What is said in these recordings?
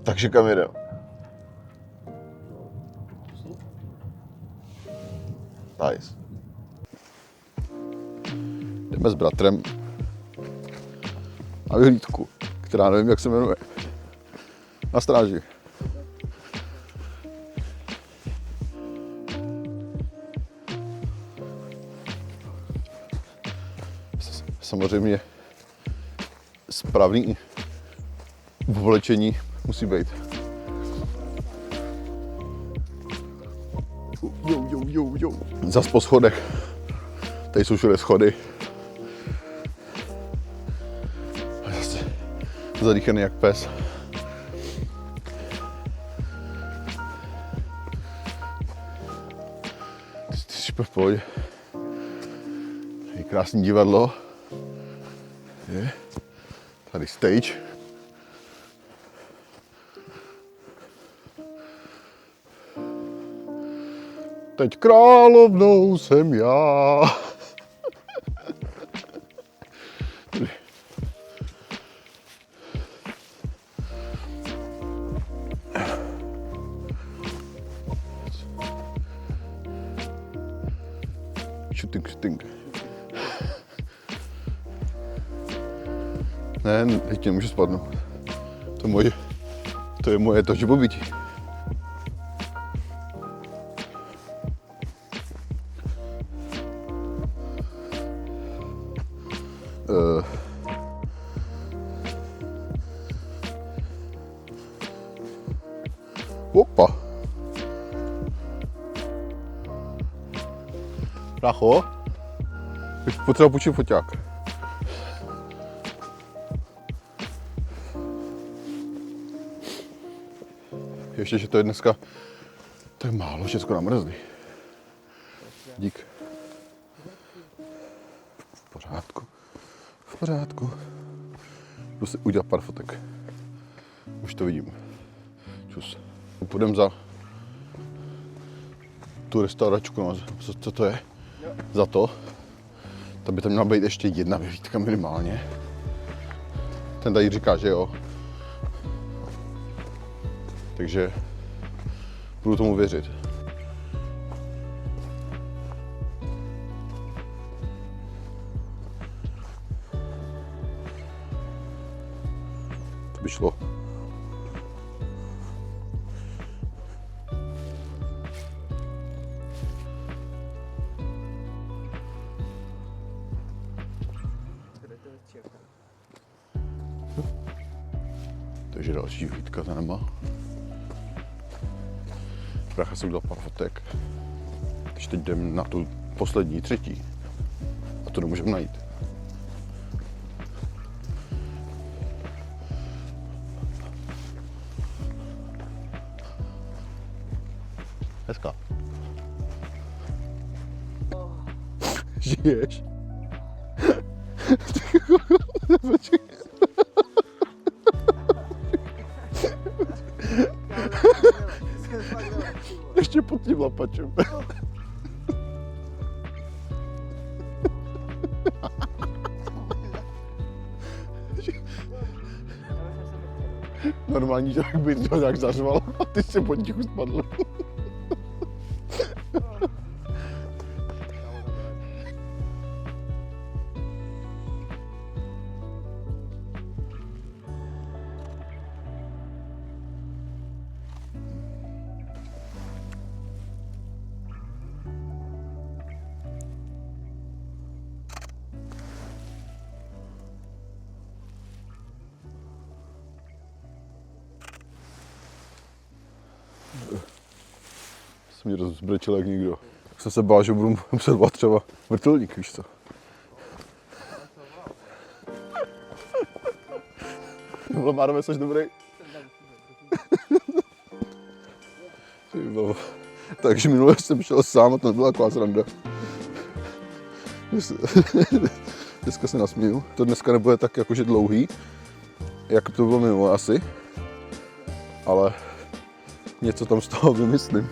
Takže kam jdeme? Nice. Jdeme s bratrem na vyhlídku, která nevím, jak se jmenuje. Na stráži. Samozřejmě správný oblečení musí být. Jo. Zas po schodech. Tady jsou všude schody. A zase zadýchaný jak pes. Ty jsi v pohodě. Je krásný divadlo. Je. Tady stage. Teď královnou jsem já. Shooting. Ne, teď nemůžu spadnout. To je moje to živobytí. Opa. Pracho. Bych potřeboval půjčit foťák. Ještě, že to je dneska tak málo, všechno namrzlý. Dík. V pořádku. Jdu si udělat pár fotek. Už to vidím. Čus. Půjdeme za tu restauračku, no, co to je? Za to. To by tam měla být ještě jedna vyhlídka minimálně. Ten tady říká, že jo. Takže budu tomu věřit. To by šlo. Takže další vyhlídka za náma. Brácha si udělal pár fotek. Když teď jdem na tu poslední, třetí. A to nemůžeme najít. Hezká. Žiješ? Ještě pod tím lapačem. Normální člověk by to tak zařval a ty se potichu spadl. Jsem mě rozbrečel jak nikdo. Tak jsem se bál, že budu muset třeba vrtulník, víš co. Márové, jsi dobrý? Takže minule jsem šel sám a to nebyla taková sranda. Dneska se nasměju. To dneska nebude tak jakože dlouhý, jak to bylo minule asi. Ale něco tam z toho vymyslím.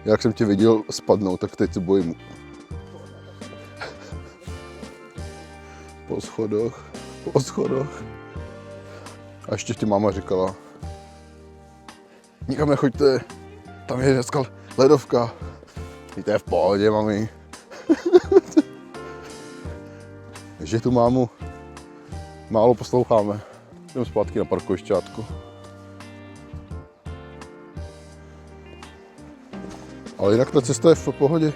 Jak jsem tě viděl spadnout, tak teď se bojím. po schodoch. A ještě ti máma říkala, nikam nechoďte, tam je dneska ledovka. To je v pohodě, mami. Takže tu mámu málo posloucháme. Jdeme zpátky na parkovišťátko. Ale jinak ta cesta je v pohodě.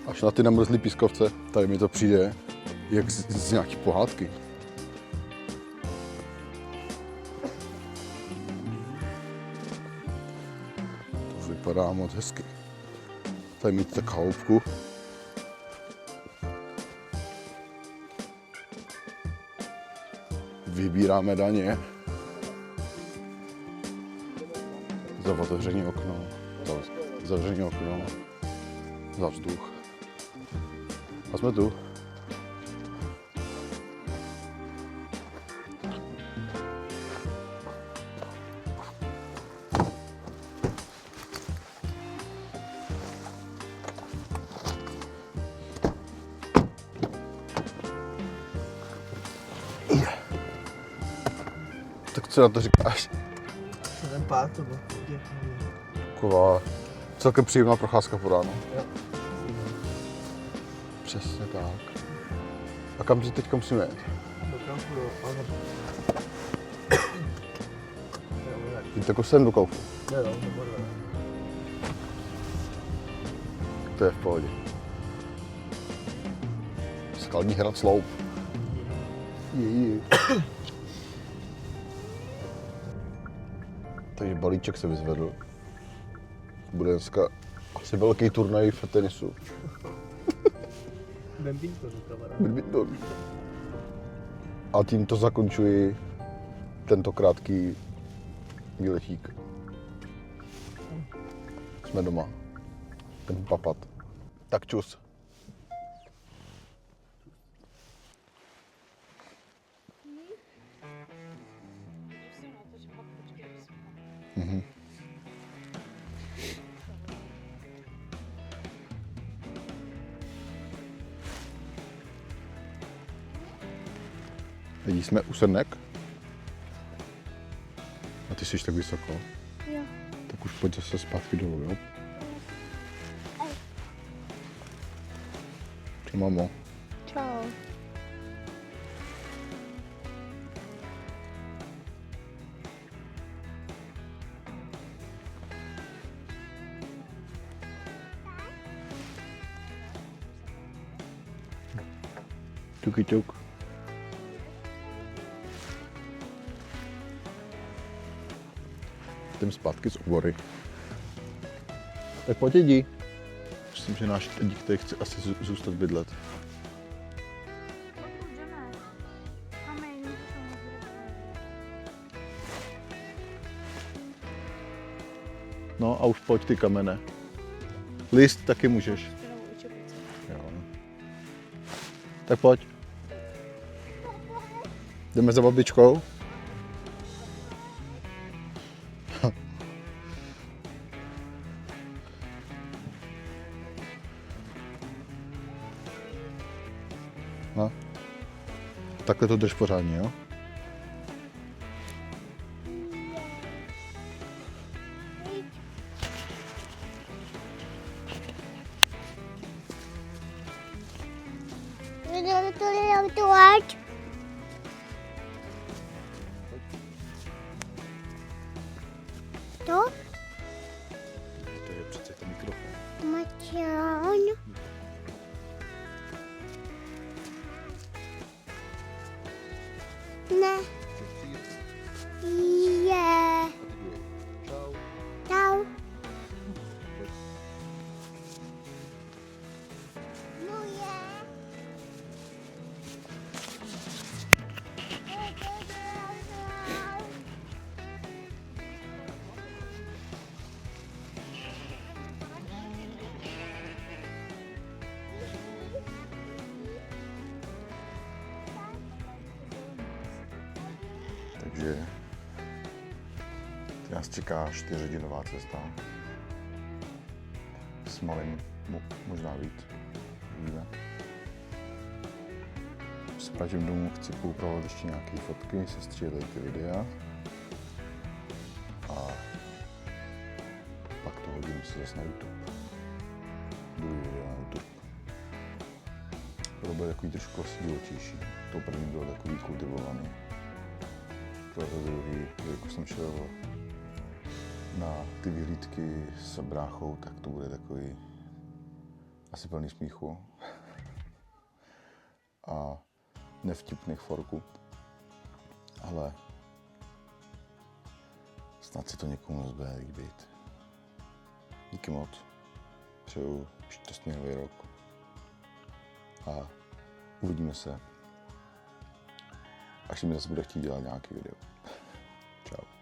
Až na ty namrzlý pískovce, tady mi to přijde jak z nějaký pohádky. To vypadá moc hezky. Tady mít tak chaloupku. Vybíráme daně. Za otevření okno. Zavření okno. Za vzduch. A jsme tu. Tak co na to říkáš? Ten pár to bylo. Taková celkem příjemná procházka po ránu. Jo. Přesně tak. A kam si teď musíme jet? Do kampu, do Alhambry. Jít jako sem do Kaufu. Ne, no, nebo ne. To je v pohodě. Skalní hrad Sloup. Takže balíček se vyzvedl. Bude dneska asi velký turnaj v tenisu. Badminton, kamarád. Badminton. A tímto zakončuji tento krátký výletík. Jsme doma. Ten papat. Tak čus. Mhm. Vidíš, jsme u Srnek. A ty jsi tak vysoko. Jo. Tak už pojď zase zpátky dolů, jo? Čau, mamo. Čau. Čuky čuk. Jdem zpátky z Obory. Tak pojď jdi. Myslím, že náš dík tady chce asi zůstat bydlet. No a už pojď ty kamene. List taky můžeš. Jo. Tak pojď. Jdeme za babičkou. No. Takhle to drž pořádně, jo? To? To je přece ten mikrofon. Maťon. Ne. Je. Čau. Čau. No je. Takže nás čeká 4hodinová cesta. s malým, možná víc, uvidíme. Se vrátím domů, chci poupravovat ještě nějaké fotky, sestřílet ty videa. A pak to hodím se zase na YouTube. Druhý video na YouTube. To bude takový trošku asi divočejší. To první bylo takový kultivovaný. To druhý, když jsem šel na ty vyhlídky s bráchou, tak to bude takový asi plný smíchu. A nevtipných forků. Ale snad se to někomu bude líbit. Díky moc. Přeju šťastný nový rok. A uvidíme se, až mi zase bude chtít dělat nějaký video. Čau.